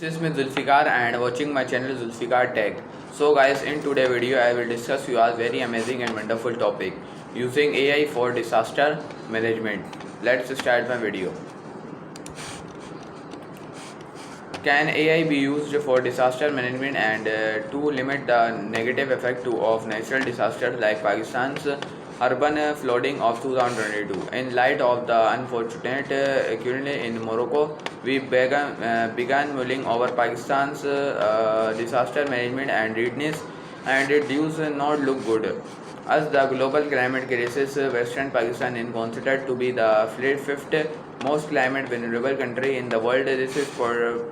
This is me Zulfikar and watching my channel Zulfikar Tech. So guys, in today's video I will discuss you a very amazing and wonderful topic, using AI for disaster management. Let's start my video. Can AI be used for disaster management and to limit the negative effect of natural disasters like Pakistan's urban flooding of 2022? In light of the unfortunate occurrence in Morocco, we began mulling over Pakistan's disaster management and readiness, and it does not look good. As the global climate crisis, Western Pakistan is considered to be the fifth most climate vulnerable country in the world. This is for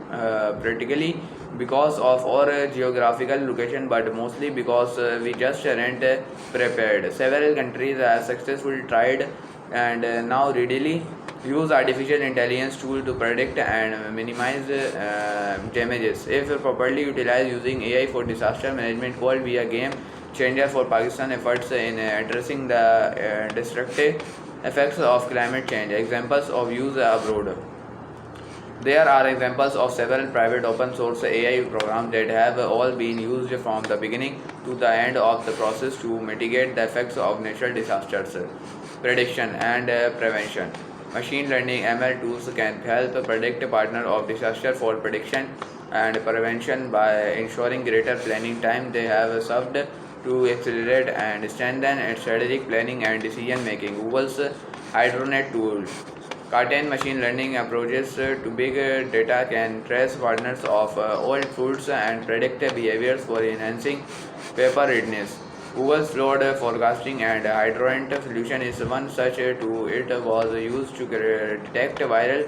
practically because of our geographical location, but mostly because we just aren't prepared. Several countries have successfully tried and now readily use artificial intelligence tool to predict and minimize damages. If properly utilized, using AI for disaster management could be a game changer for Pakistan efforts in addressing the destructive effects of climate change. Examples of use abroad. There are examples of several private open source AI programs that have all been used from the beginning to the end of the process to mitigate the effects of natural disasters. Prediction and prevention. Machine learning ML tools can help predict partner of disaster for prediction and prevention by ensuring greater planning time. They have served to accelerate and strengthen strategic planning and decision making. Google's HydroNet tool contain machine learning approaches to big data can trace patterns of old foods and predict behaviors for enhancing paper readiness. Google's flood forecasting and HydroNet solution is one such tool. It was used to detect vital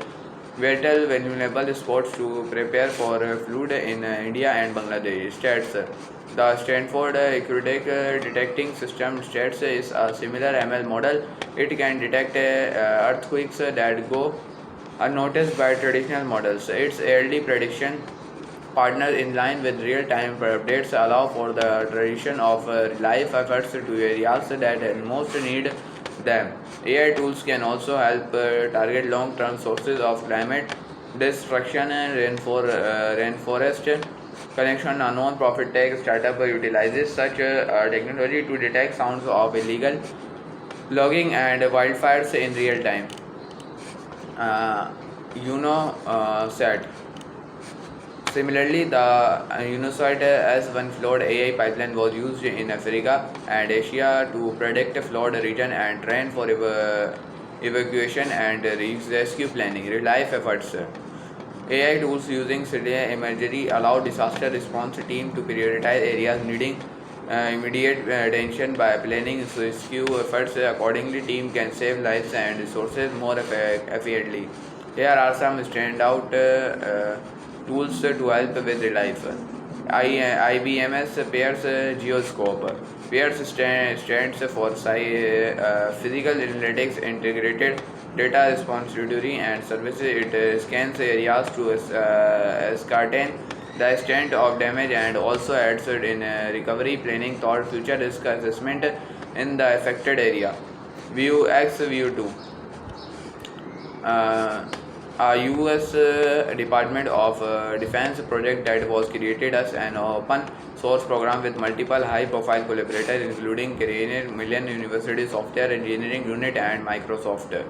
vulnerable spots to prepare for flood in India and Bangladesh. Stats. The Stanford Aquatic Detecting System STATS is a similar ML model. It can detect earthquakes that go unnoticed by traditional models. Its early prediction partners in line with real-time updates allow for the transition of life efforts to areas that most need them. AI tools can also help target long-term sources of climate destruction and rainforest connection. A non-profit tech startup utilizes such technology to detect sounds of illegal logging and wildfires in real time. UNOSAT. Similarly, the UNOSAT S1 flood AI pipeline was used in Africa and Asia to predict flood region and train for evacuation and rescue planning. Relief efforts. AI tools using CDA imagery allow disaster response team to prioritize areas needing immediate attention by planning rescue efforts accordingly. Team can save lives and resources more efficiently. Here are some standout tools to help with relief. IBMS Pairs Geoscope. Pairs stands for Physical Analytics Integrated Data Repository and Services. It scans areas to ascertain the extent of damage and also aids in recovery planning toward future risk assessment in the affected area. View X View 2. A US Department of Defense project that was created as an open source program with multiple high profile collaborators including Carnegie Mellon University Software Engineering Unit and Microsoft.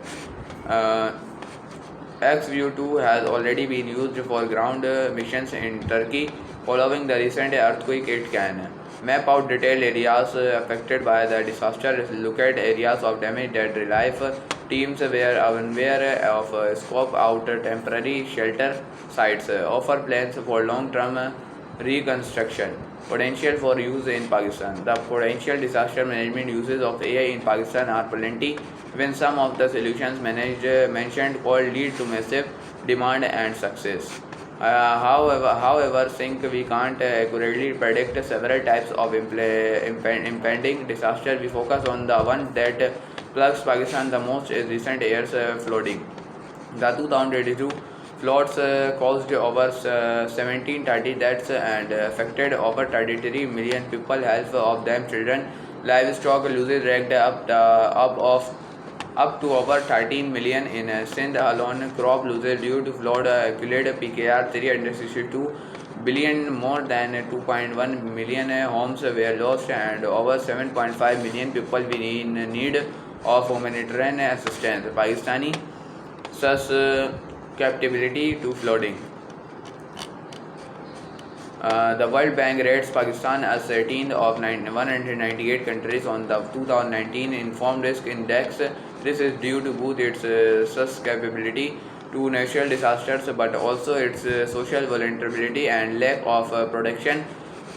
XView 2 has already been used for ground missions in Turkey. Following the recent earthquake, it can map out detailed areas affected by the disaster, locate areas of damage that relief teams were aware of, scope out temporary shelter sites, offer plans for long-term reconstruction. Potential for use in Pakistan. The potential disaster management uses of AI in Pakistan are plenty. When some of the solutions mentioned could lead to massive demand and success. However, think we can't accurately predict several types of impending disaster. We focus on the one that plagues Pakistan the most is recent years flooding. The 2022 floods caused over 1730 deaths and affected over 33 million people, half of them children. Livestock losses racked up of up to over 13 million in Sindh alone. Crop losses due to flood accumulated PKR 362 billion. More than 2.1 million homes were lost and over 7.5 million people were in need of humanitarian assistance. Pakistani susceptibility to flooding. The World Bank rates Pakistan as 13th of 198 countries on the 2019 Informed Risk Index. This is due to both its susceptibility to natural disasters but also its social vulnerability and lack of protection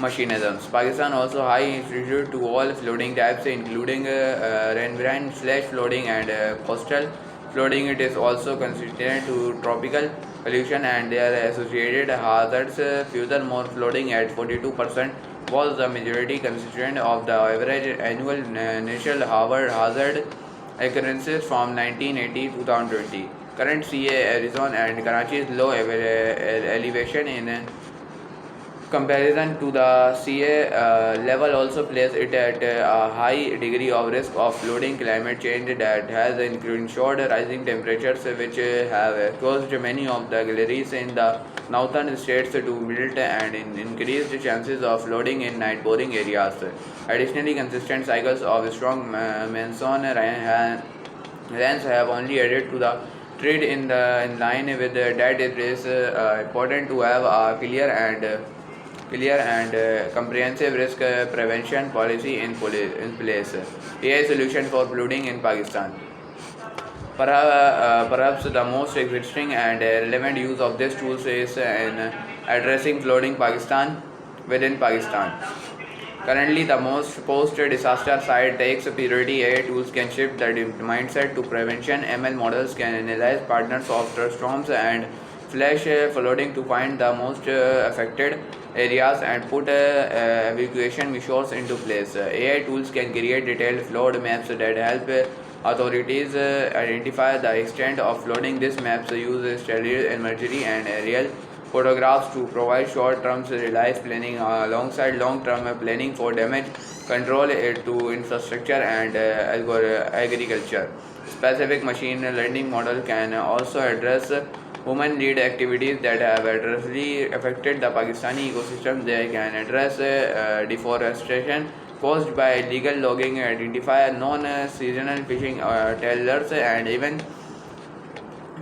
mechanisms. Pakistan also high exposure to all flooding types including rainwater slash flooding and coastal flooding. It is also constituent to tropical pollution and their associated hazards. Furthermore, flooding at 42% was the majority constituent of the average annual natural hazard occurrences from 1980 to 2020. Current CA, Arizona and Karachi's low elevation in comparison to the CA level also places it at a high degree of risk of flooding. Climate change that has ensured rising temperatures which have caused many of the galleries in the northern states to melt and increased chances of flooding in night boring areas. Additionally, consistent cycles of strong monsoon rains have only added to the trade in line with that. It is important to have a clear and comprehensive risk prevention policy in place. AI solution for flooding in Pakistan. Perhaps the most existing and relevant use of this tool is in addressing flooding Pakistan within Pakistan. Currently, the most post-disaster side takes priority. AI tools can shift the mindset to prevention. ML models can analyze patterns of storms and flash flooding to find the most affected areas and put evacuation measures into place. AI tools can create detailed flood maps that help authorities identify the extent of flooding. These maps use stereo imagery and aerial photographs to provide short-term relief planning alongside long-term planning for damage control to infrastructure and agriculture. Specific machine learning model can also address human-led activities that have adversely affected the Pakistani ecosystem. They can address deforestation caused by illegal logging, identify non-seasonal fishing tailors, and even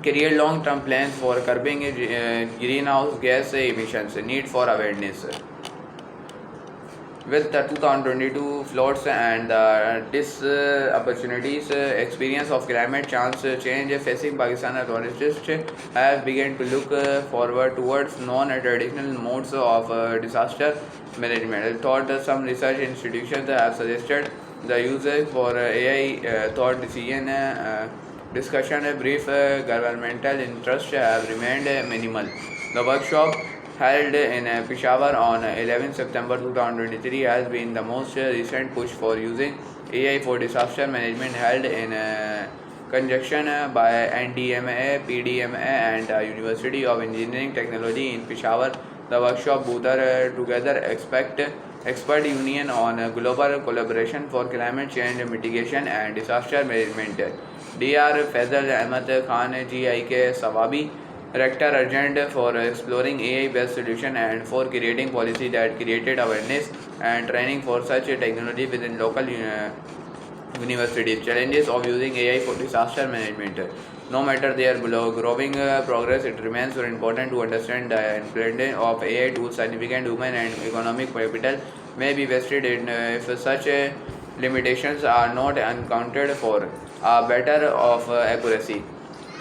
create long-term plans for curbing greenhouse gas emissions. Need for awareness. With the 2022 floods and the opportunities experience of climate change facing Pakistan, authorities have begun to look forward towards non-traditional modes of disaster management. Thought some research institutions have suggested the use for AI thought decision discussion. A brief governmental interest have remained minimal. The workshop held in Peshawar on 11 September 2023 has been the most recent push for using AI for disaster management, held in conjunction by NDMA, PDMA and University of Engineering Technology in Peshawar. The workshop brought together expert union on global collaboration for climate change mitigation and disaster management. Dr. Faisal Ahmad Khan, GIK Sawabi, Rector urgent for exploring AI-based solutions and for creating policy that created awareness and training for such a technology within local universities. Challenges of using AI for disaster management. No matter their growing progress, it remains very important to understand the implementation of AI tools. Significant human and economic capital may be wasted in if such limitations are not accounted for. Better of accuracy.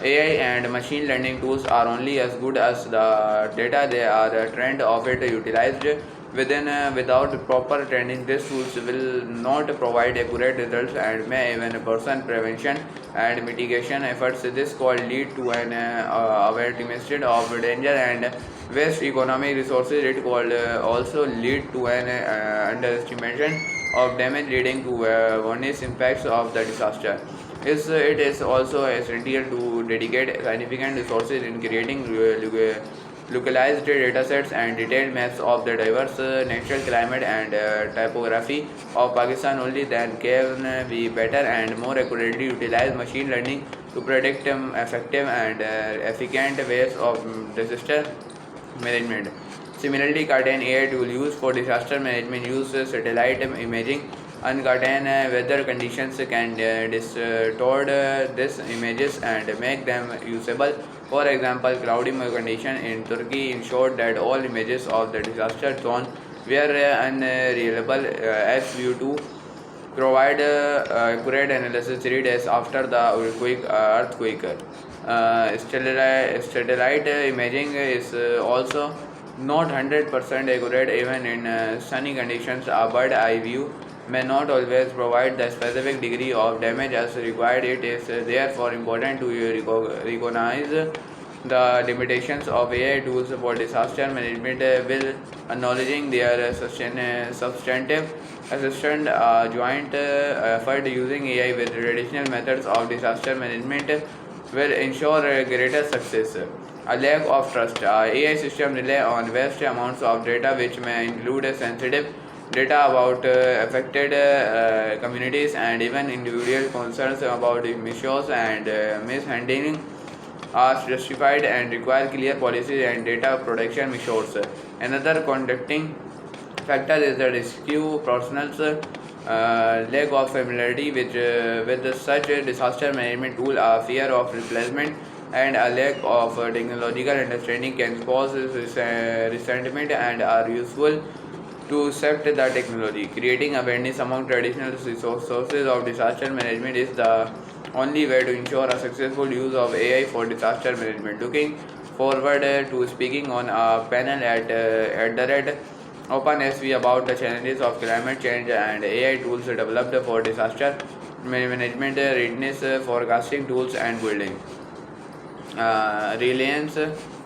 AI and machine learning tools are only as good as the data they are trained of it utilized without proper training. These tools will not provide accurate results and may even worsen prevention and mitigation efforts. This could lead to an awareness of danger and waste economic resources. It could also lead to an underestimation of damage, leading to warning impacts of the disaster. It is also essential to dedicate significant resources in creating localized datasets and detailed maps of the diverse natural climate and topography of Pakistan. Only then can we better and more accurately utilize machine learning to predict effective and efficient ways of disaster management. Similarly, Cartan AI tool used for disaster management uses satellite imaging. Uncertain weather conditions can distort these images and make them usable. For example, cloudy condition in Turkey ensured that all images of the disaster zone were unreliable as view to provide accurate analysis 3 days after the earthquake. Satellite imaging is also not 100% accurate even in sunny conditions. A bird eye view may not always provide the specific degree of damage as required. It is therefore important to recognize the limitations of AI tools for disaster management while acknowledging their substantive assistant. Joint effort using AI with traditional methods of disaster management will ensure greater success. A lack of trust. AI systems rely on vast amounts of data, which may include sensitive data about affected communities and even individual concerns about emissions and mishandling are justified and require clear policies and data protection measures. Another conducting factor is the rescue personnel's lack of familiarity with such a disaster management tool. A fear of replacement and a lack of technological understanding can cause resentment and are useful to accept the technology. Creating awareness among traditional sources of disaster management is the only way to ensure a successful use of AI for disaster management. Looking forward to speaking on a panel at the Red Open SV about the challenges of climate change and AI tools developed for disaster management, readiness, forecasting tools, and building. Reliance,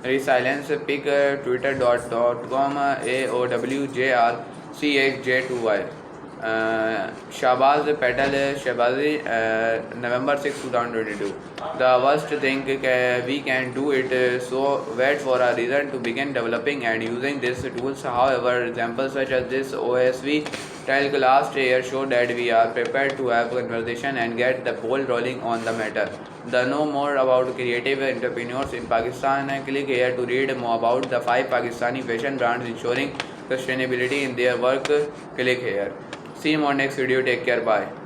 Resilience, pick twitter.com AOWJRCHJ2Y. Shahbaz Patel Shahbazi, November 6, 2022. The worst thing we can do it so wait for a reason to begin developing and using these tools. However, examples such as this OSV trial last year show that we are prepared to have conversation and get the ball rolling on the matter. The know more about creative entrepreneurs in Pakistan, click here to read more about the 5 Pakistani fashion brands ensuring sustainability in their work. Click here. See you on next video. Take care. Bye.